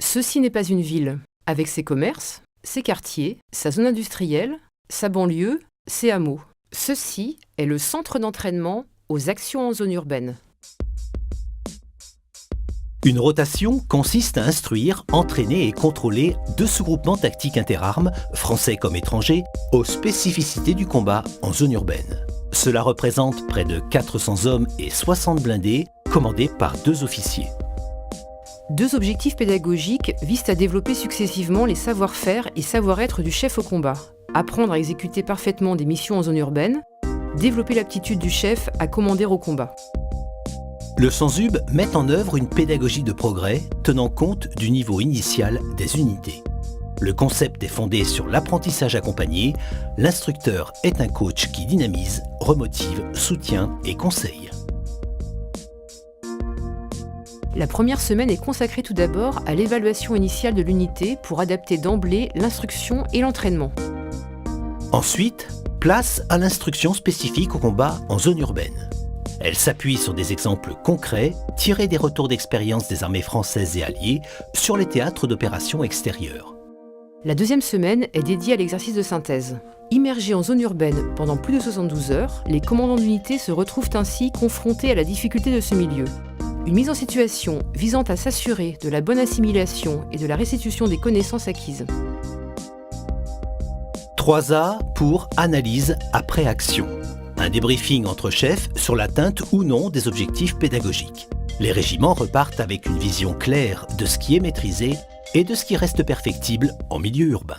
Ceci n'est pas une ville, avec ses commerces, ses quartiers, sa zone industrielle, sa banlieue, ses hameaux. Ceci est le centre d'entraînement aux actions en zone urbaine. Une rotation consiste à instruire, entraîner et contrôler deux sous-groupements tactiques interarmes, français comme étrangers, aux spécificités du combat en zone urbaine. Cela représente près de 400 hommes et 60 blindés, commandés par 2 officiers. Deux objectifs pédagogiques visent à développer successivement les savoir-faire et savoir-être du chef au combat, apprendre à exécuter parfaitement des missions en zone urbaine, développer l'aptitude du chef à commander au combat. Le SANZUB met en œuvre une pédagogie de progrès tenant compte du niveau initial des unités. Le concept est fondé sur l'apprentissage accompagné. L'instructeur est un coach qui dynamise, remotive, soutient et conseille. La première semaine est consacrée tout d'abord à l'évaluation initiale de l'unité pour adapter d'emblée l'instruction et l'entraînement. Ensuite, place à l'instruction spécifique au combat en zone urbaine. Elle s'appuie sur des exemples concrets tirés des retours d'expérience des armées françaises et alliées sur les théâtres d'opérations extérieures. La deuxième semaine est dédiée à l'exercice de synthèse. Immergés en zone urbaine pendant plus de 72 heures, les commandants d'unité se retrouvent ainsi confrontés à la difficulté de ce milieu. Une mise en situation visant à s'assurer de la bonne assimilation et de la restitution des connaissances acquises. 3A pour analyse après action. Un débriefing entre chefs sur l'atteinte ou non des objectifs pédagogiques. Les régiments repartent avec une vision claire de ce qui est maîtrisé et de ce qui reste perfectible en milieu urbain.